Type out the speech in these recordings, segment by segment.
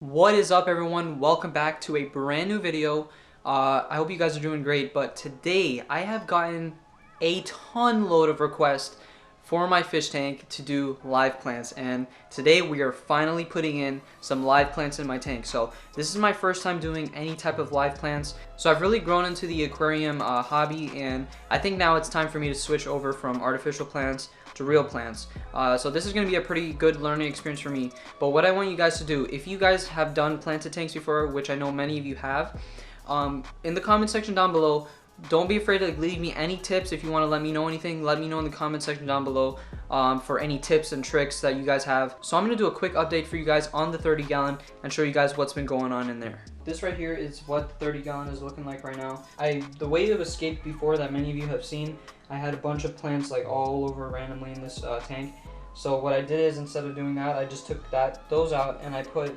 What is up, everyone? Welcome back to a brand new video. I hope you guys are doing great, but today I have gotten a ton load of requests for my fish tank to do live plants, and today we are finally putting in some live plants in my tank. So this is my first time doing any type of live plants, so I've really grown into the aquarium hobby, and I think now it's time for me to switch over from artificial plants to real plants. So this is going to be a pretty good learning experience for me. But what I want you guys to do, if you guys have done planted tanks before, which I know many of you have, in the comment section down below, don't be afraid to leave me any tips. If you want to let me know anything, let me know in the comment section down below for any tips and tricks that you guys have. So I'm going to do a quick update for you guys on the 30 gallon and show you guys what's been going on in there. This right here is what the 30 gallon is looking like right now. The way it escaped before that many of you have seen, I had a bunch of plants like all over randomly in this tank. So what I did is, instead of doing that, I just took those out, and I put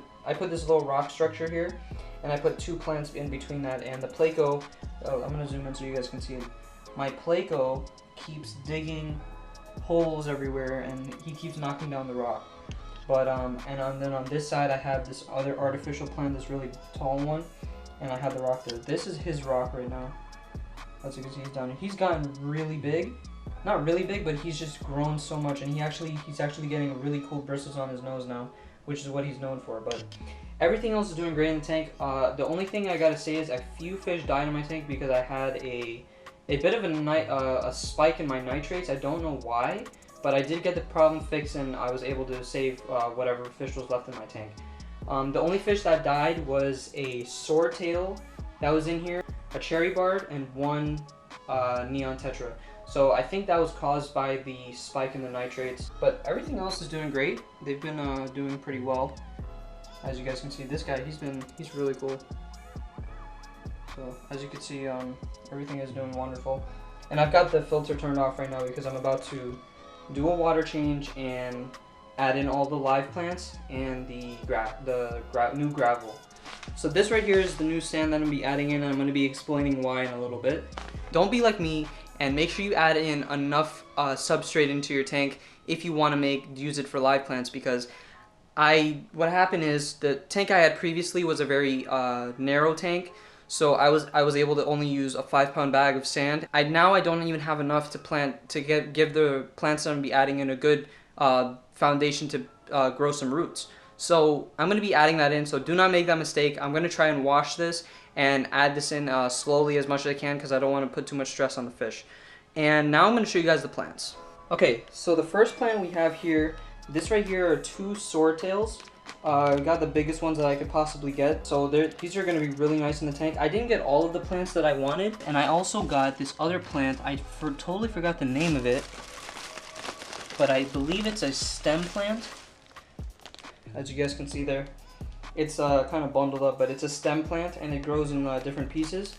this little rock structure here, and I put two plants in between that. And the Pleco, I'm gonna zoom in so you guys can see it. My Pleco keeps digging holes everywhere, and he keeps knocking down the rock. But then on this side I have this other artificial plant, this really tall one, and I have the rock there. This is his rock right now. As you can see, he's down here. He's gotten really big. Not really big, but he's just grown so much, and he's actually getting really cool bristles on his nose now, which is what he's known for. But everything else is doing great in the tank. The only thing I gotta say is a few fish died in my tank because I had a bit of a spike in my nitrates. I don't know why, but I did get the problem fixed, and I was able to save whatever fish was left in my tank. The only fish that died was a swordtail that was in here, a cherry barb, and one neon tetra. So I think that was caused by the spike in the nitrates, but everything else is doing great. They've been doing pretty well. As you guys can see, this guy, he's really cool. So as you can see, everything is doing wonderful. And I've got the filter turned off right now because I'm about to do a water change and add in all the live plants and the new gravel. So this right here is the new sand that I'm going to be adding in, and I'm going to be explaining why in a little bit. Don't be like me and make sure you add in enough substrate into your tank if you want to use it for live plants, because what happened is the tank I had previously was a very narrow tank, so I was able to only use a 5-pound bag of sand. Now I don't even have enough to give the plants that I'm going to be adding in a good foundation to grow some roots. So I'm going to be adding that in, so do not make that mistake. I'm going to try and wash this and add this in slowly as much as I can, because I don't want to put too much stress on the fish. And now I'm going to show you guys the plants. Okay, so the first plant we have here, this right here are two swordtails. I got the biggest ones that I could possibly get, so these are going to be really nice in the tank. I didn't get all of the plants that I wanted, and I also got this other plant. I totally forgot the name of it, but I believe it's a stem plant. As you guys can see there, it's kind of bundled up, but it's a stem plant, and it grows in different pieces.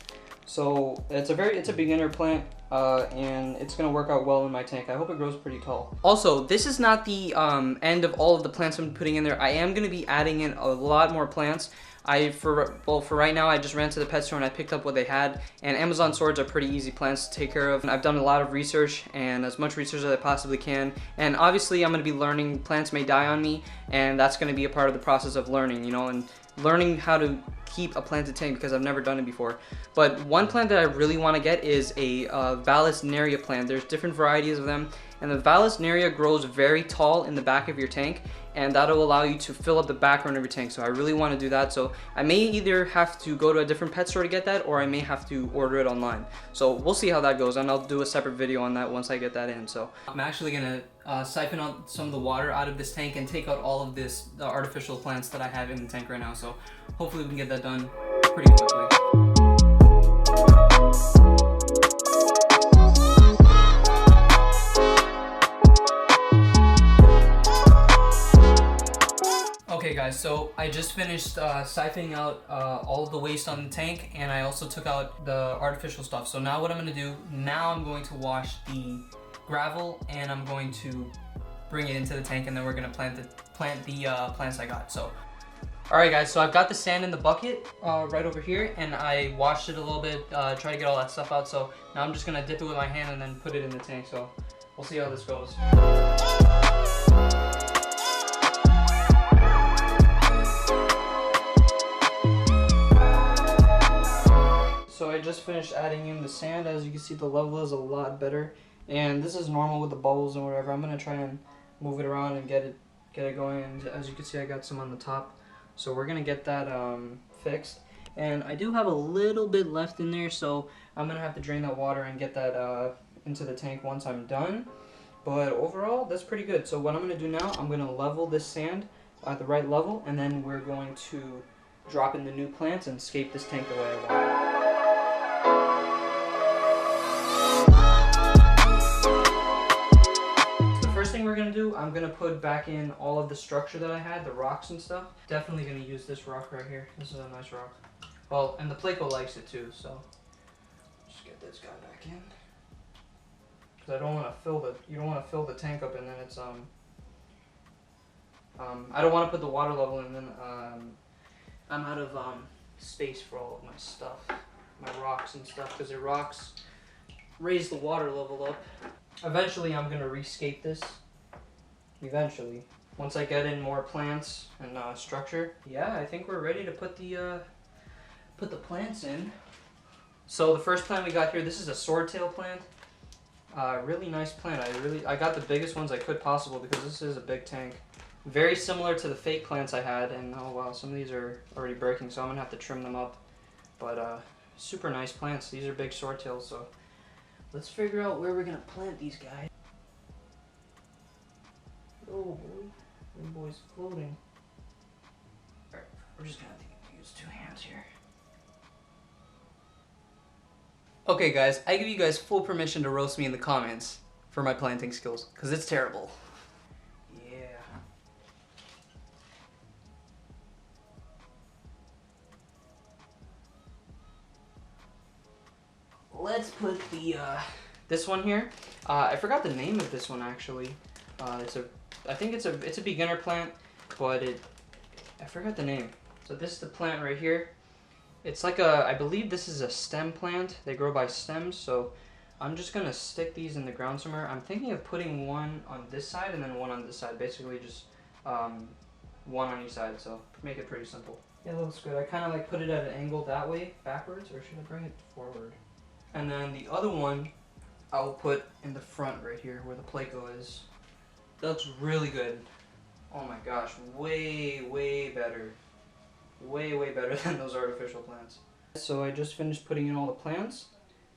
So it's a beginner plant, and it's gonna work out well in my tank. I hope it grows pretty tall. Also, this is not the end of all of the plants I'm putting in there. I am gonna be adding in a lot more plants. For right now, I just ran to the pet store and I picked up what they had, and Amazon swords are pretty easy plants to take care of. And I've done a lot of research, and as much research as I possibly can, and obviously I'm going to be learning. Plants may die on me, and that's going to be a part of the process of learning, you know, and learning how to keep a planted tank, because I've never done it before. But one plant that I really want to get is a Vallisneria plant. There's different varieties of them, and the Vallisneria grows very tall in the back of your tank, and that'll allow you to fill up the background of your tank. So I really want to do that. So I may either have to go to a different pet store to get that, or I may have to order it online. So we'll see how that goes, and I'll do a separate video on that once I get that in. So I'm actually gonna siphon out some of the water out of this tank and take out all of the artificial plants that I have in the tank right now. So hopefully we can get that done pretty quickly. Okay guys, so I just finished siphoning out all of the waste on the tank, and I also took out the artificial stuff. So now what I'm going to do, I'm going to wash the gravel, and I'm going to bring it into the tank, and then we're going to plant the plants I got. So alright guys, so I've got the sand in the bucket right over here, and I washed it a little bit, try to get all that stuff out. So now I'm just going to dip it with my hand and then put it in the tank. So we'll see how this goes. just finished adding in the sand. As you can see, the level is a lot better. And this is normal with the bubbles and whatever. I'm going to try and move it around and get it going. And as you can see, I got some on the top. So we're going to get that fixed. And I do have a little bit left in there, so I'm going to have to drain that water and get that into the tank once I'm done. But overall, that's pretty good. So what I'm going to do now, I'm going to level this sand at the right level, and then we're going to drop in the new plants and scape this tank the way I want. So the first thing we're going to do, I'm going to put back in all of the structure that I had, the rocks and stuff. Definitely going to use this rock right here. This is a nice rock. Well, and the Pleco likes it too, so just get this guy back in. Because I don't want to fill the, you don't want to fill the tank up and then it's, I don't want to put the water level in and then, I'm out of, space for all of my stuff, my rocks and stuff, because the rocks raise the water level up. Eventually I'm going to rescape this, eventually, once I get in more plants and, structure. Yeah, I think we're ready to put the plants in. So the first plant we got here, this is a Swordtail Plant. Really nice plant. I got the biggest ones I could possible because this is a big tank. Very similar to the fake plants I had, and oh wow, some of these are already breaking, so I'm gonna have to trim them up. But super nice plants. These are big swordtails, so let's figure out where we're gonna plant these guys. Oh boy, them boys floating. Alright, we're just gonna have to use 2 hands here. Okay guys, I give you guys full permission to roast me in the comments for my planting skills, because it's terrible. Yeah. Let's put the, this one here. I forgot the name of this one actually. I think it's a beginner plant, but I forgot the name. So this is the plant right here. It's like I believe this is a stem plant. They grow by stems, so I'm just gonna stick these in the ground somewhere. I'm thinking of putting one on this side and then one on this side. Basically just one on each side, so make it pretty simple. Yeah, it looks good. I kind of like put it at an angle that way, backwards, or should I bring it forward? And then the other one I'll put in the front right here where the Pleco is. That looks really good. Oh my gosh, way better. Way better than those artificial plants. So I just finished putting in all the plants.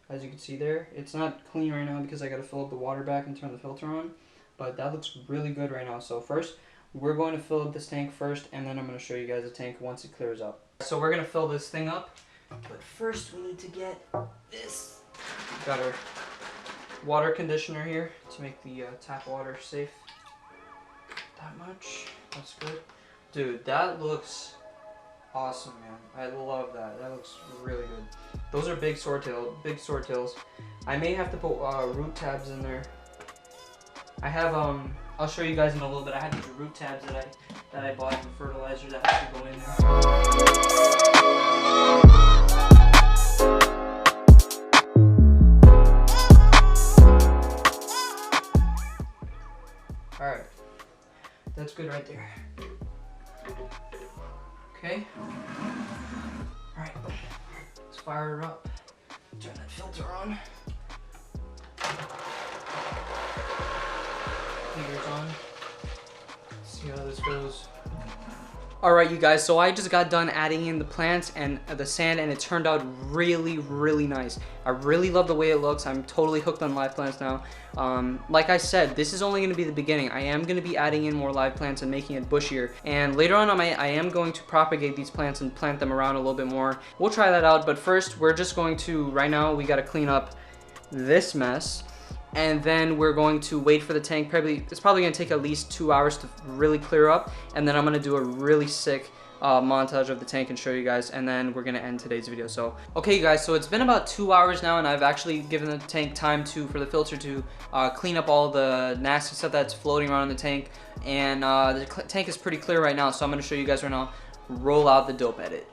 As you can see there, it's not clean right now because I got to fill up the water back and turn the filter on, but that looks really good right now. So first we're going to fill up this tank first, and then I'm going to show you guys the tank once it clears up. So we're going to fill this thing up, but first we need to get this. Got our water conditioner here to make the tap water safe. That much, that's good. Dude, that looks awesome, man. I love that. That looks really good. Those are big swordtails. I may have to put root tabs in there. I have I'll show you guys in a little bit. I have these root tabs that I bought from fertilizer that have to go in there. All right, that's good right there. Okay. Alright, let's fire it up. Turn that filter on. Fingers on. See how this goes. Alright you guys, so I just got done adding in the plants and the sand, and it turned out really nice. I really love the way it looks. I'm totally hooked on live plants now. Like I said, this is only going to be the beginning. I am going to be adding in more live plants and making it bushier, and later on I am going to propagate these plants and plant them around a little bit more. We'll try that out, but first we're just going to, right now we got to clean up this mess. And then we're going to wait for the tank. It's probably going to take at least 2 hours to really clear up. And then I'm going to do a really sick montage of the tank and show you guys. And then we're going to end today's video. So, okay, guys. So it's been about 2 hours now, and I've actually given the tank time for the filter to clean up all the nasty stuff that's floating around in the tank. And the tank is pretty clear right now. So I'm going to show you guys right now. Roll out the dope edit.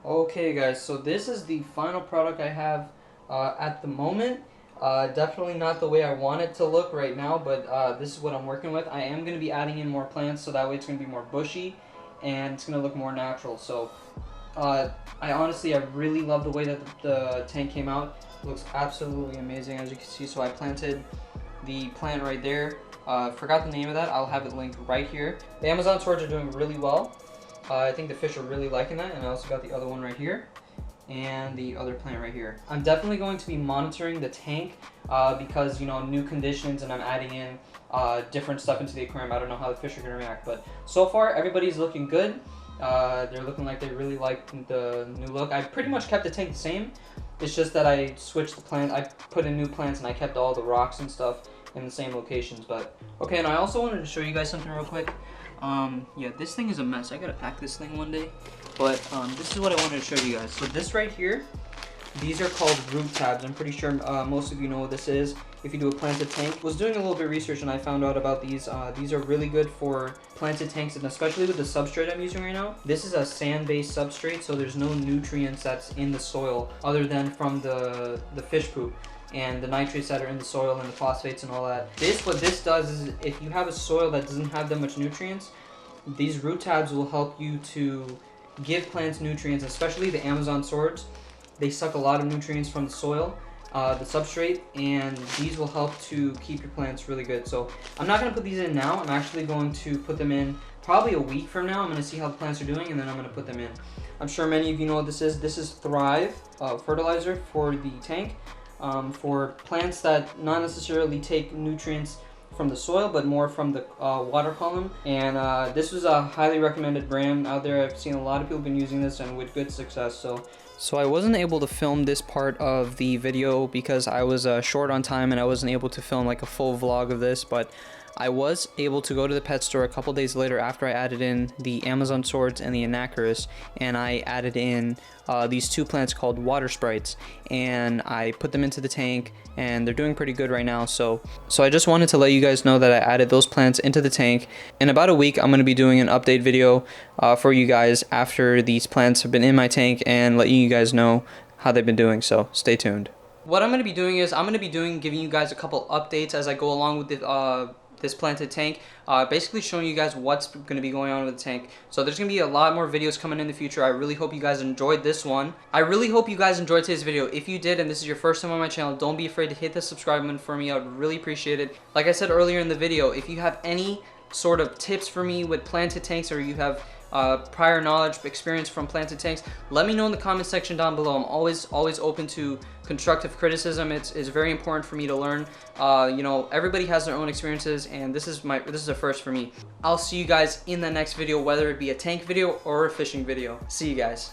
Okay guys, so this is the final product I have at the moment. Definitely not the way I want it to look right now, but this is what I'm working with. I am going to be adding in more plants so that way it's going to be more bushy and it's going to look more natural. So I really love the way that the tank came out. It looks absolutely amazing, as you can see. So I planted the plant right there. Forgot the name of that. I'll have it linked right here. The Amazon swords are doing really well. I think the fish are really liking that, and I also got the other one right here and the other plant right here. I'm definitely going to be monitoring the tank because, you know, new conditions, and I'm adding in different stuff into the aquarium. I don't know how the fish are going to react, but so far everybody's looking good. They're looking like they really like the new look. I pretty much kept the tank the same. It's just that I switched the plant. I put in new plants and I kept all the rocks and stuff in the same locations. But okay, and I also wanted to show you guys something real quick. Yeah, this thing is a mess. I gotta pack this thing one day. But this is what I wanted to show you guys. So this right here, these are called root tabs. I'm pretty sure most of you know what this is if you do a planted tank. Was doing a little bit of research and I found out about these. These are really good for planted tanks, and especially with the substrate I'm using right now. This is a sand-based substrate, so there's no nutrients that's in the soil other than from the fish poop and the nitrates that are in the soil and the phosphates and all that. What this does is, if you have a soil that doesn't have that much nutrients, these root tabs will help you to give plants nutrients, especially the Amazon swords. They suck a lot of nutrients from the soil, the substrate, and these will help to keep your plants really good. So I'm not going to put these in now. I'm actually going to put them in probably a week from now. I'm going to see how the plants are doing, and then I'm going to put them in. I'm sure many of you know what this is. This is Thrive fertilizer for the tank, for plants that not necessarily take nutrients from the soil, but more from the water column. And this was a highly recommended brand out there. I've seen a lot of people been using this and with good success. So I wasn't able to film this part of the video because I was short on time and I wasn't able to film like a full vlog of this, but I was able to go to the pet store a couple days later after I added in the Amazon swords and the Anacharis, and I added in these two plants called water Sprites, and I put them into the tank and they're doing pretty good right now. So I just wanted to let you guys know that I added those plants into the tank. In about a week, I'm going to be doing an update video for you guys after these plants have been in my tank and letting you guys know how they've been doing, so stay tuned. What I'm going to be doing is giving you guys a couple updates as I go along with this planted tank, basically showing you guys what's going to be going on with the tank. So there's going to be a lot more videos coming in the future. I really hope you guys enjoyed this one. I really hope you guys enjoyed today's video. If you did and this is your first time on my channel, don't be afraid to hit the subscribe button for me. I would really appreciate it. Like I said earlier in the video, if you have any sort of tips for me with planted tanks, or you have prior knowledge, experience from planted tanks, let me know in the comment section down below. I'm always open to constructive criticism. It's very important for me to learn. You know, everybody has their own experiences, and this is a first for me. I'll see you guys in the next video, whether it be a tank video or a fishing video. See you guys.